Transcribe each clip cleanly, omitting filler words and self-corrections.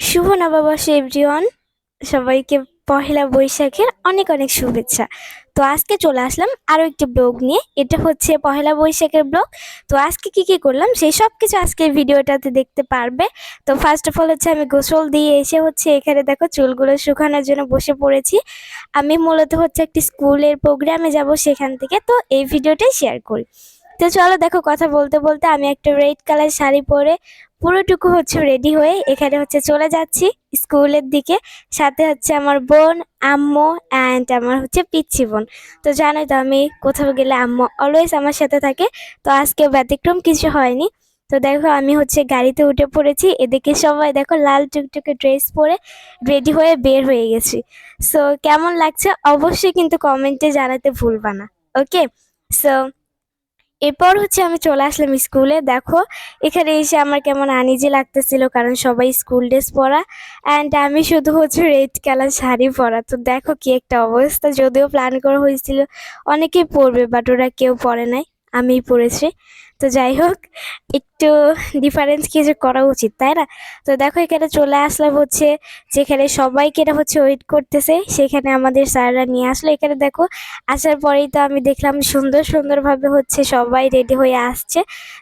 শুভ নববর্ষ এভরিওয়ান। সবাইকে পহেলা বৈশাখের অনেক অনেক শুভেচ্ছা। তো আজকে চলে আসলাম আরও একটি ব্লগ নিয়ে। এটা হচ্ছে পহেলা বৈশাখের ব্লগ। তো আজকে কি করলাম সেই সব কিছু আজকে ভিডিওটাতে দেখতে পারবে। তো ফার্স্ট অফ অল হচ্ছে আমি গোসল দিয়ে এসে হচ্ছে এখানে দেখো চুলগুলো শুকানোর জন্য বসে পড়েছি। আমি মূলত হচ্ছে একটি স্কুলের প্রোগ্রামে যাব, সেখান থেকে তো এই ভিডিওটাই শেয়ার করি। তো চলো দেখো, কথা বলতে বলতে আমি একটা রেড কালার শাড়ি পরে পুরোটুকু হচ্ছে রেডি হয়ে এখানে হচ্ছে চলে যাচ্ছি স্কুলের দিকে। সাথে হচ্ছে আমার বোন, আম্মু অ্যান্ড আমার হচ্ছে পিচ্ছি বোন। তো জানোই তো আমি কোথাও গেলে আম্মু অলওয়েজ আমার সাথে থাকে। তো আজকে ব্যতিক্রম কিছু হয়নি। তো দেখো আমি হচ্ছে গাড়িতে উঠে পড়েছি। এদিকে সবাই দেখো লাল টুকটুকে ড্রেস পরে রেডি হয়ে বের হয়ে গেছি। সো কেমন লাগছে অবশ্যই কিন্তু কমেন্টে জানাতে ভুলবা না। ওকে, সো এরপর হচ্ছে আমি চলে আসলাম স্কুলে। দেখো এখানে এসে আমার কেমন আনইজি লাগতেছিল, কারণ সবাই স্কুল ড্রেস পরা অ্যান্ড আমি শুধু হচ্ছে রেড কালার শাড়ি পরা। তো দেখো কি একটা অবস্থা। যদিও প্ল্যান করা হয়েছিল অনেকেই পরবে, বাট ওরা কেউ পরে নাই, আমিই পরেছি। তো যাই হোক, একটু ডিফারেন্স কিছু করা উচিত, তাই না? তো দেখো এখানে চলে আসলাম হচ্ছে যেখানে সবাইকে এটা হচ্ছে ওয়েট করতেছে, সেখানে আমাদের স্যাররা নিয়ে আসলো। এখানে দেখো আসার পরেই তো আমি দেখলাম সুন্দরভাবে হচ্ছে সবাই রেডি হয়ে আসছে।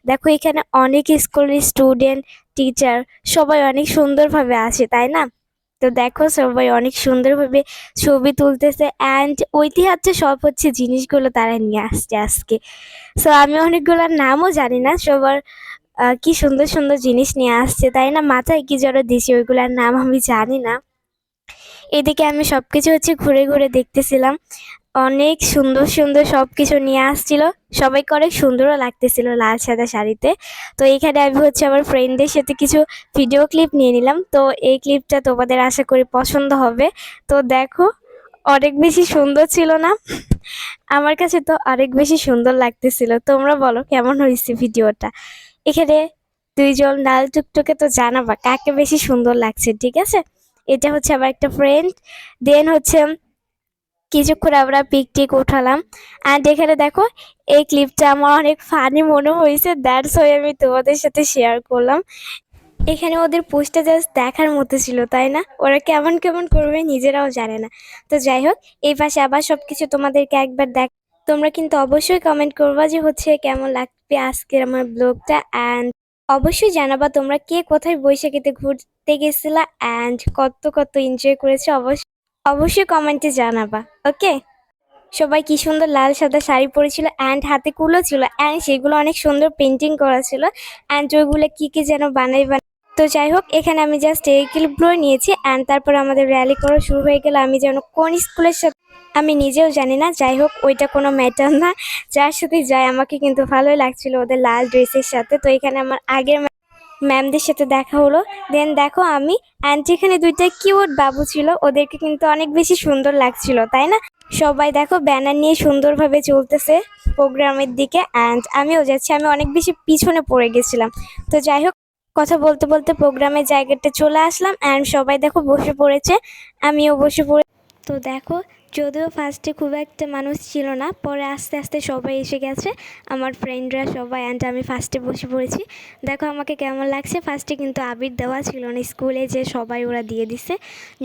দেখো এখানে অনেক স্কুলের স্টুডেন্ট, টিচার সবাই অনেক সুন্দরভাবে আসে, তাই না? তো দেখো সবাই অনেক সুন্দরভাবে ছবি তুলতেছে অ্যান্ড ঐতিহ্য সব হচ্ছে জিনিসগুলো তারা নিয়ে আসছে আজকে। সো আমি অনেকগুলোর নামও জানি না, সবার কি সুন্দর জিনিস নিয়ে আসছে, তাই না? মাথায় কি জড়ো দিছি, ওইগুলার নাম আমি জানি না। এদিকে আমি সবকিছু হচ্ছে ঘুরে ঘুরে দেখতেছিলাম। অনেক সুন্দর সবকিছু নিয়ে আসছিল। সবাইকে অনেক সুন্দরও লাগতেছিল লাল সাদা শাড়িতে। তো এইখানে আমি হচ্ছে আমার ফ্রেন্ডদের সাথে কিছু ভিডিও ক্লিপ নিয়ে নিলাম। তো এই ক্লিপটা তোমাদের আশা করি পছন্দ হবে। তো দেখো অনেক বেশি সুন্দর ছিল না? আমার কাছে তো অনেক বেশি সুন্দর লাগতেছিল। তোমরা বলো কেমন হয়েছে ভিডিওটা। এখানে দুইজন লাল টুকটুকে, তো জানাবা কাকে বেশি সুন্দর লাগছে, ঠিক আছে? এটা হচ্ছে আমার একটা ফ্রেন্ড। দেন হচ্ছে কিছুক্ষণ আমরা পিকটিক উঠালাম অ্যান্ড এখানে দেখো এই ক্লিপটা আমার অনেক ফানি মনে হয়েছে, দ্যাটস ওয়াই আমি তোমাদের সাথে শেয়ার করলাম। এখানে ওদের পোস্টটা জাস্ট দেখার মতো ছিল, তাই না? ওরা কেমন কেমন করবে নিজেরাও জানে না। তো যাই হোক, এই পাশে আবার সবকিছু তোমাদেরকে একবার দেখ। তোমরা কিন্তু অবশ্যই কমেন্ট করবা যে হচ্ছে কেমন লাগবে আজকের আমার ব্লগটা অ্যান্ড অবশ্যই জানাবা তোমরা কে কোথায় বৈশাখীতে ঘুরতে গেছিলা অ্যান্ড কত এনজয় করেছো। অবশ্যই কমেন্টে জানাবা। ওকে, সবাই কি সুন্দর লাল সাদা শাড়ি পরেছিল অ্যান্ড হাতে কুলো ছিল অ্যান্ড সেগুলো অনেক সুন্দর পেন্টিং করা ছিল অ্যান্ড ওইগুলো কি যেন বানাই। তো যাই হোক, এখানে আমি জাস্ট এই ক্লিপগুলো নিয়েছি অ্যান্ড তারপর আমাদের র্যালি করা শুরু হয়ে গেল। আমি যেন কোন স্কুলের সাথে আমি নিজেও জানি না। যাই হোক, ওইটা কোনো ম্যাটার না, যার সাথে যায় আমাকে কিন্তু ভালোই লাগছিল ওদের লাল ড্রেসের সাথে। তো এখানে আমার আগের ম্যামদের সাথে দেখা হলো। দেন দেখো আমি অ্যান্ড এখানে দুইটা কিউট বাবু ছিল, ওদেরকে কিন্তু অনেক বেশি সুন্দর লাগছিল, তাই না? সবাই দেখো ব্যানার নিয়ে সুন্দরভাবে চলতেছে প্রোগ্রামের দিকে অ্যান্ড আমিও যাচ্ছি। আমি অনেক বেশি পিছনে পড়ে গেছিলাম। তো যাই হোক, কথা বলতে বলতে প্রোগ্রামের জায়গাটা চলে আসলাম অ্যান্ড সবাই দেখো বসে পড়েছে, আমিও বসে পড়ে। তো দেখো যদিও ফার্স্টে খুব একটা মানুষ ছিল না, পরে আস্তে আস্তে সবাই এসে গেছে, আমার ফ্রেন্ডরা সবাই অ্যান্ড আমি ফার্স্টে বসে পড়েছি। দেখো আমাকে কেমন লাগছে। ফার্স্টে কিন্তু আবির দেওয়া ছিল না, স্কুলে যে সবাই ওরা দিয়ে দিছে।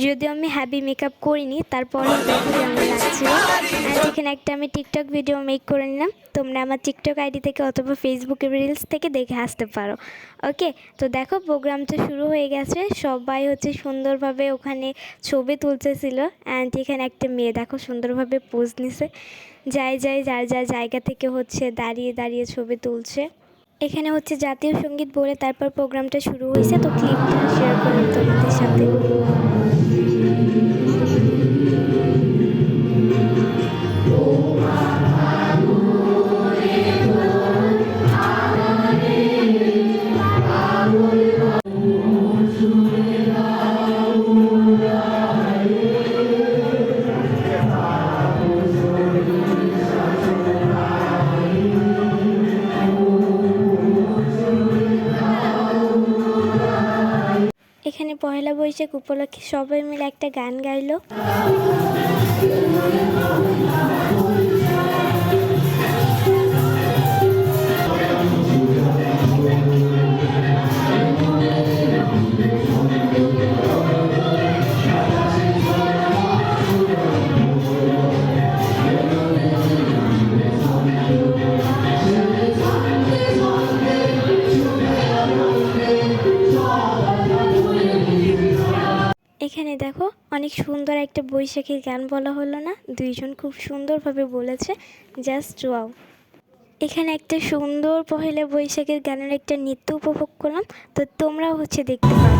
যদিও আমি হ্যাভি মেকআপ করিনি, তারপরেও দেখো কেমন লাগছিল। অ্যান্ড এখানে একটা আমি টিকটক ভিডিও মেক করে নিলাম। তোমরা আমার টিকটক আইডি থেকে অথবা ফেসবুকের রিলস থেকে দেখে আসতে পারো। ওকে, তো দেখো প্রোগ্রামটা শুরু হয়ে গেছে। সবাই হচ্ছে সুন্দরভাবে ওখানে ছবি তুলতেছিল অ্যান্ড এখানে একটা মেয়ে দেখো সুন্দরভাবে পোজ নিছে। যার যার জায়গা থেকে হচ্ছে দাঁড়িয়ে ছবি তুলছে। এখানে হচ্ছে জাতীয় সঙ্গীত বলে তারপর প্রোগ্রামটা শুরু হয়েছে। তো ক্লিপটা শেয়ার করলাম তোমাদের সাথে। এখানে পয়লা বৈশাখ উপলক্ষে সবাই মিলে একটা গান গাইলো। এখানে দেখো অনেক সুন্দর একটা বৈশাখীর গান বলা হলো না, দুইজন খুব সুন্দরভাবে বলেছে, জাস্ট ওয়াও। এখানে একটা সুন্দর পহেলা বৈশাখের গানের একটা নৃত্য উপভোগ করলাম, তো তোমরাও দেখতে পারো।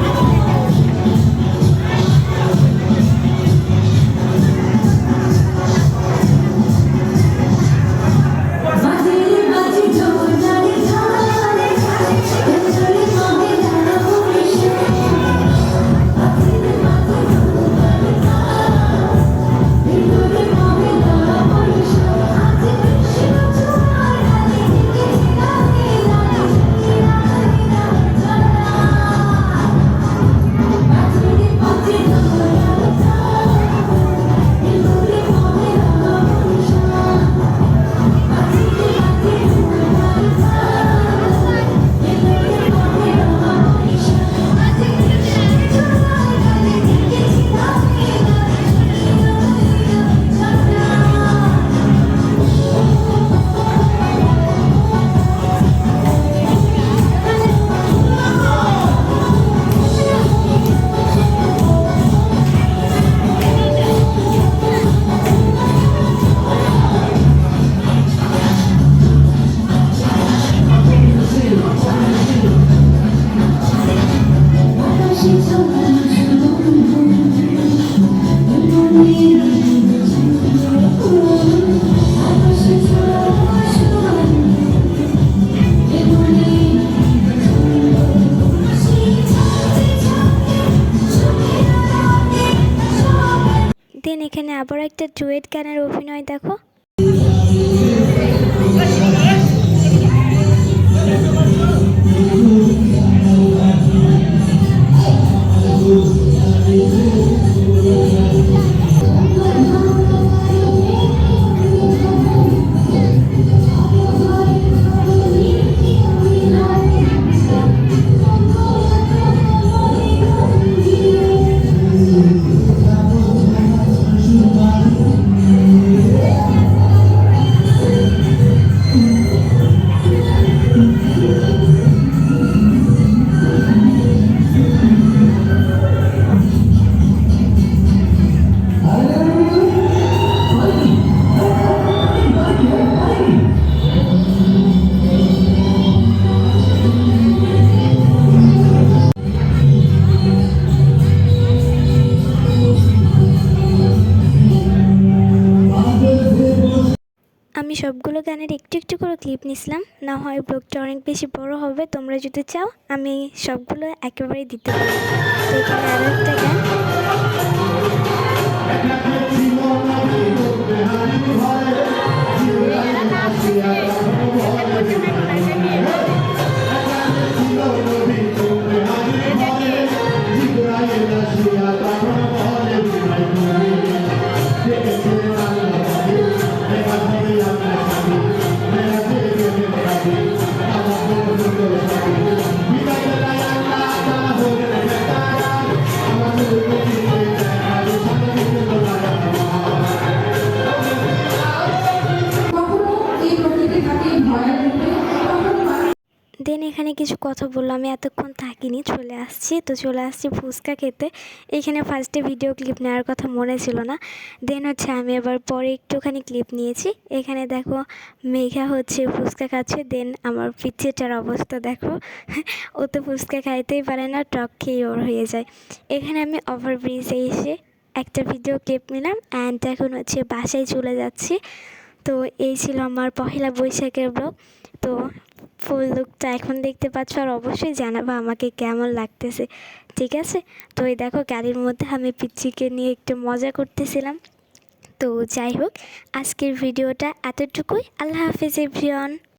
দেন এখানে আবার একটা ডুয়েট গানের অভিনয় দেখো। আমি সবগুলো গানের একটু একটু করে ক্লিপ নিছিলাম, না হয় ব্লগটা অনেক বেশি বড় হবে। তোমরা যদি চাও আমি সবগুলো একেবারে দিতে পারি। তো এখানে আরও একটা গান। দেন এখানে কিছু কথা বললো, আমি এতক্ষণ থাকিনি, চলে আসছি। তো চলে আসছি ফুচকা খেতে। এইখানে ফার্স্টে ভিডিও ক্লিপ নেওয়ার কথা মনে ছিল না, দেন আমি আবার পরে একটুখানি ক্লিপ নিয়েছি। এখানে দেখো মেঘা ফুচকা খাচ্ছে, দেন আমার পিচ্ছিটার অবস্থা দেখো, ও তো ফুচকা খাইতেই পারে না, টক খেয়ে ওর হয়ে যায়। এখানে আমি ওভারব্রিজে এসে একটা ভিডিও ক্লিপ নিলাম, অ্যান্ড এখন বাসায় চলে যাচ্ছি। তো এই ছিল আমার পহেলা বৈশাখের ব্লগ। তো ফুল লুকটা এখন দেখতে পাচ্ছ, আর অবশ্যই জানাবা আমাকে কেমন লাগতেছে, ঠিক আছে? তো এই দেখো গাড়ির মধ্যে আমি পিচ্চিকে নিয়ে একটু মজা করতেছিলাম। তো যাই হোক, আজকের ভিডিওটা এতটুকুই। আল্লাহ হাফিজ এভরিওয়ান।